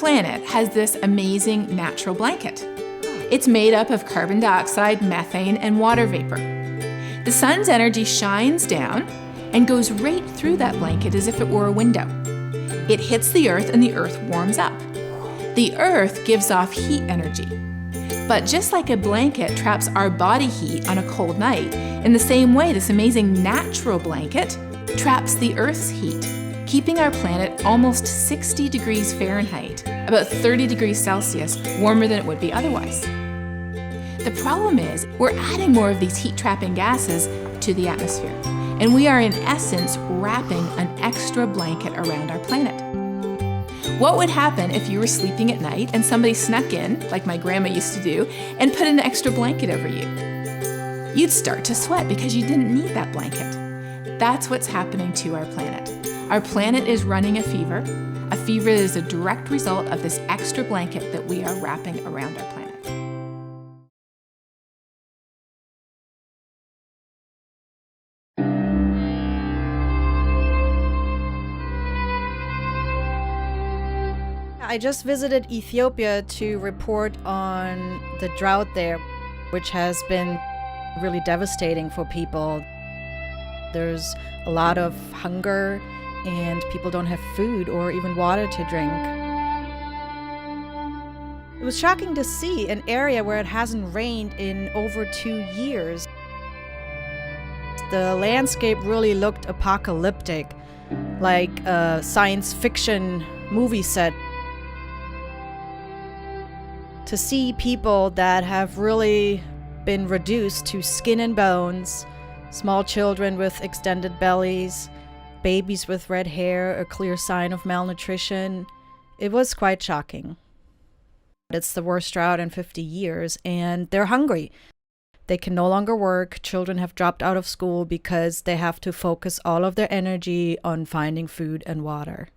planet has this amazing natural blanket. It's made up of carbon dioxide, methane, and water vapor. The sun's energy shines down and goes right through that blanket as if it were a window. It hits the Earth and the Earth warms up. The Earth gives off heat energy. But just like a blanket traps our body heat on a cold night, in the same way this amazing natural blanket traps the Earth's heat, keeping our planet almost 60 degrees Fahrenheit, about 30 degrees Celsius, warmer than it would be otherwise. The problem is, we're adding more of these heat-trapping gases to the atmosphere, and we are in essence wrapping an extra blanket around our planet. What would happen if you were sleeping at night and somebody snuck in, like my grandma used to do, and put an extra blanket over you? You'd start to sweat because you didn't need that blanket. That's what's happening to our planet. Our planet is running a fever that is a direct result of this extra blanket that we are wrapping around our planet. I just visited Ethiopia to report on the drought there, which has been really devastating for people. There's a lot of hunger and people don't have food or even water to drink. It was shocking to see an area where it hasn't rained in over 2 years. The landscape really looked apocalyptic, like a science fiction movie set. To see people that have really been reduced to skin and bones, small children with extended bellies, babies with red hair, a clear sign of malnutrition, it was quite shocking. It's the worst drought in 50 years, and they're hungry. They can no longer work. Children have dropped out of school because they have to focus all of their energy on finding food and water.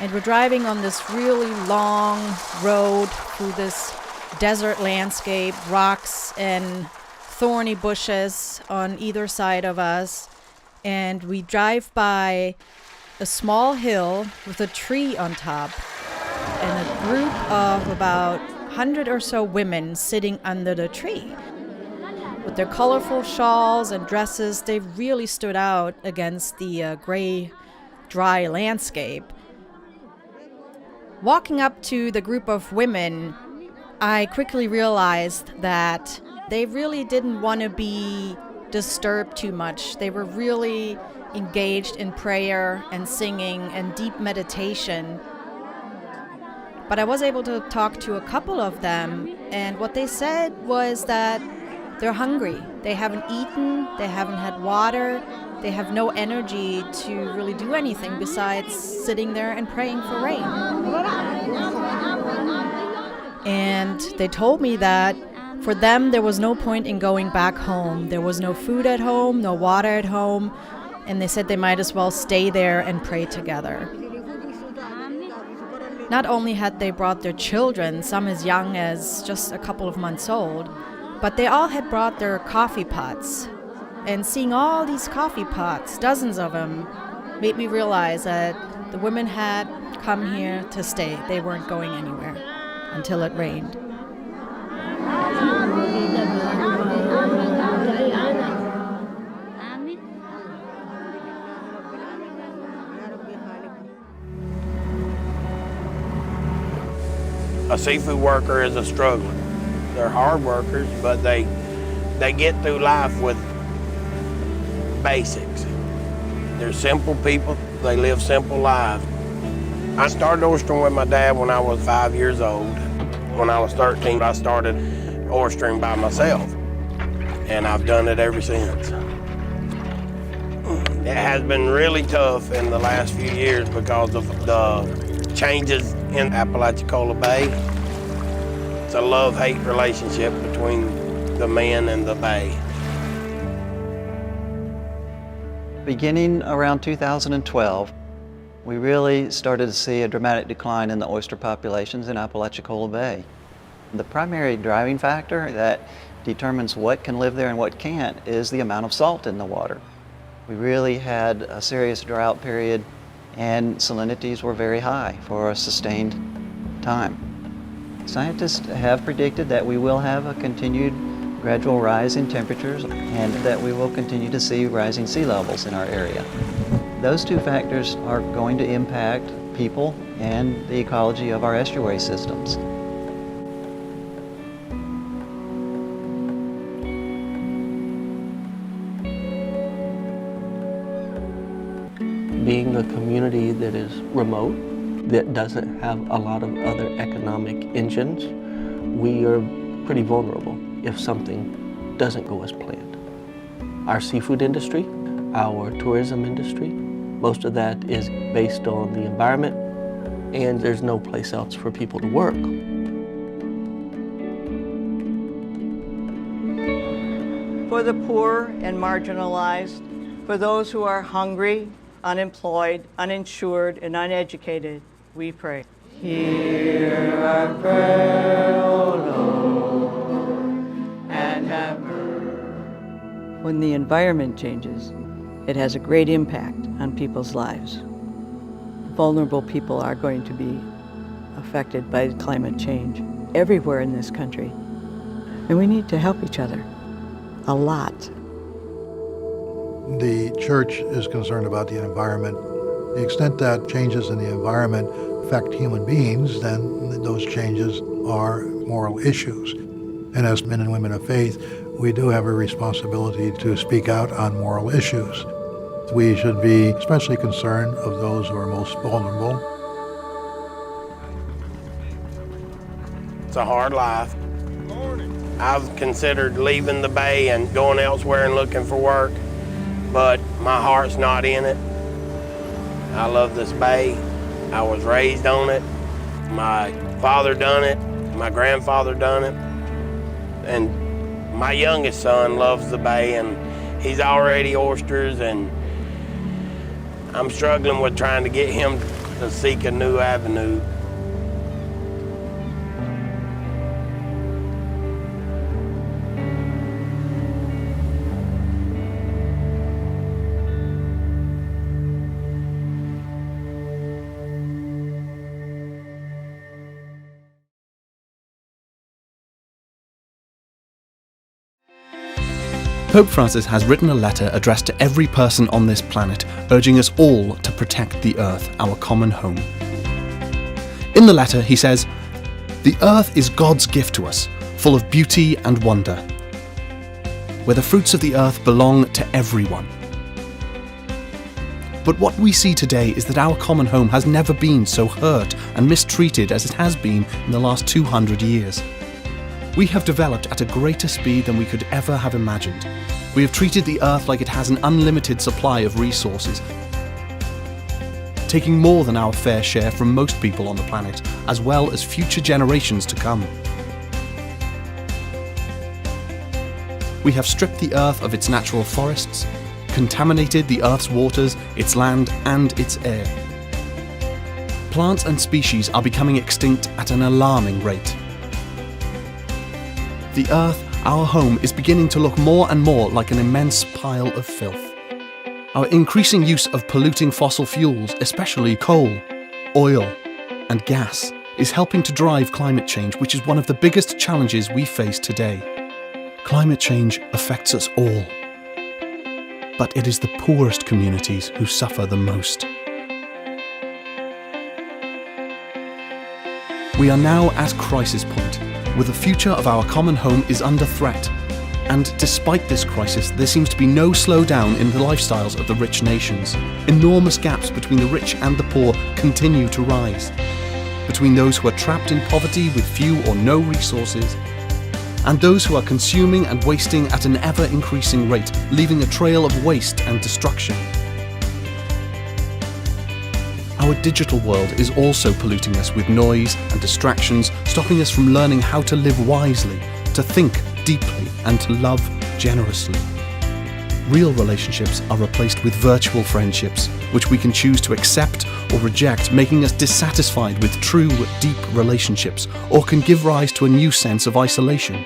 And we're driving on this really long road through this desert landscape, rocks and thorny bushes on either side of us. And we drive by a small hill with a tree on top and a group of about 100 or so women sitting under the tree. With their colorful shawls and dresses, they really stood out against the gray, dry landscape. Walking up to the group of women, I quickly realized that they really didn't want to be disturbed too much. They were really engaged in prayer and singing and deep meditation. But I was able to talk to a couple of them, and what they said was that they're hungry. They haven't eaten, they haven't had water, they have no energy to really do anything besides sitting there and praying for rain. And they told me that for them, there was no point in going back home. There was no food at home, no water at home, and they said they might as well stay there and pray together. Not only had they brought their children, some as young as just a couple of months old, but they all had brought their coffee pots. And seeing all these coffee pots, dozens of them, made me realize that the women had come here to stay. They weren't going anywhere until it rained. A seafood worker is a struggler. They're hard workers, but they get through life with basics. They're simple people. They live simple lives. I started oystering with my dad when I was 5 years old. When I was 13, I started oystering by myself, and I've done it ever since. It has been really tough in the last few years because of the changes in Apalachicola Bay. It's a love-hate relationship between the men and the bay. Beginning around 2012, we really started to see a dramatic decline in the oyster populations in Apalachicola Bay. The primary driving factor that determines what can live there and what can't is the amount of salt in the water. We really had a serious drought period and salinities were very high for a sustained time. Scientists have predicted that we will have a continued gradual rise in temperatures and that we will continue to see rising sea levels in our area. Those two factors are going to impact people and the ecology of our estuary systems. Being a community that is remote, that doesn't have a lot of other economic engines, we are pretty vulnerable if something doesn't go as planned. Our seafood industry, our tourism industry, most of that is based on the environment, and there's no place else for people to work. For the poor and marginalized, for those who are hungry, unemployed, uninsured, and uneducated, we pray. Hear our prayer, O Lord, and have mercy. When the environment changes, it has a great impact on people's lives. Vulnerable people are going to be affected by climate change everywhere in this country. And we need to help each other a lot. The church is concerned about the environment. The extent that changes in the environment affect human beings, then those changes are moral issues. And as men and women of faith, we do have a responsibility to speak out on moral issues. We should be especially concerned of those who are most vulnerable. It's a hard life. I've considered leaving the bay and going elsewhere and looking for work, but my heart's not in it. I love this bay. I was raised on it. My father done it. My grandfather done it. And my youngest son loves the bay, and he's already oysters, and I'm struggling with trying to get him to seek a new avenue. Pope Francis has written a letter addressed to every person on this planet, urging us all to protect the earth, our common home. In the letter, he says, "The earth is God's gift to us, full of beauty and wonder, where the fruits of the earth belong to everyone. But what we see today is that our common home has never been so hurt and mistreated as it has been in the last 200 years. We have developed at a greater speed than we could ever have imagined. We have treated the earth like it has an unlimited supply of resources, taking more than our fair share from most people on the planet, as well as future generations to come. We have stripped the earth of its natural forests, contaminated the earth's waters, its land, and its air. Plants and species are becoming extinct at an alarming rate. The earth, our home, is beginning to look more and more like an immense pile of filth. Our increasing use of polluting fossil fuels, especially coal, oil, and gas, is helping to drive climate change, which is one of the biggest challenges we face today. Climate change affects us all, but it is the poorest communities who suffer the most. We are now at crisis point, where the future of our common home is under threat. And despite this crisis, there seems to be no slowdown in the lifestyles of the rich nations. Enormous gaps between the rich and the poor continue to rise. Between those who are trapped in poverty with few or no resources, and those who are consuming and wasting at an ever-increasing rate, leaving a trail of waste and destruction. Our digital world is also polluting us with noise and distractions, stopping us from learning how to live wisely, to think deeply, and to love generously. Real relationships are replaced with virtual friendships, which we can choose to accept or reject, making us dissatisfied with true, deep relationships, or can give rise to a new sense of isolation.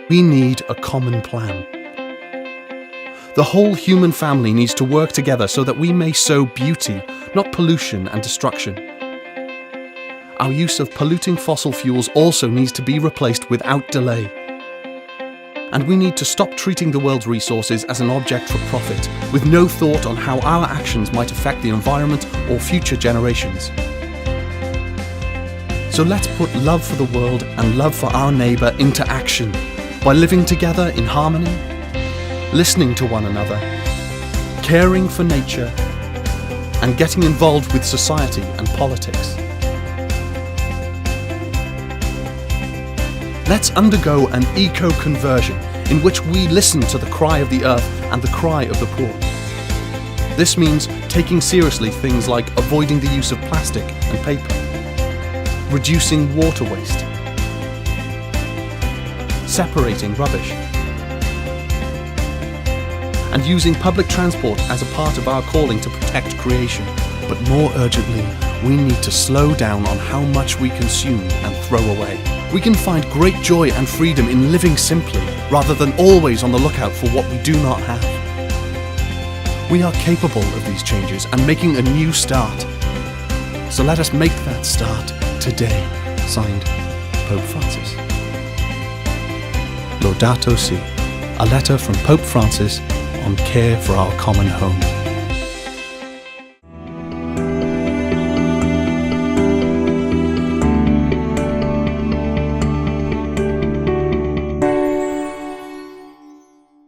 We need a common plan. The whole human family needs to work together so that we may sow beauty, not pollution and destruction. Our use of polluting fossil fuels also needs to be replaced without delay. And we need to stop treating the world's resources as an object for profit, with no thought on how our actions might affect the environment or future generations. So let's put love for the world and love for our neighbour into action by living together in harmony, listening to one another, caring for nature, and getting involved with society and politics. Let's undergo an eco-conversion in which we listen to the cry of the earth and the cry of the poor. This means taking seriously things like avoiding the use of plastic and paper, reducing water waste, separating rubbish, and using public transport as a part of our calling to protect creation. But more urgently, we need to slow down on how much we consume and throw away. We can find great joy and freedom in living simply, rather than always on the lookout for what we do not have. We are capable of these changes and making a new start. So let us make that start today. Signed, Pope Francis. Laudato Si, a letter from Pope Francis on care for our common home.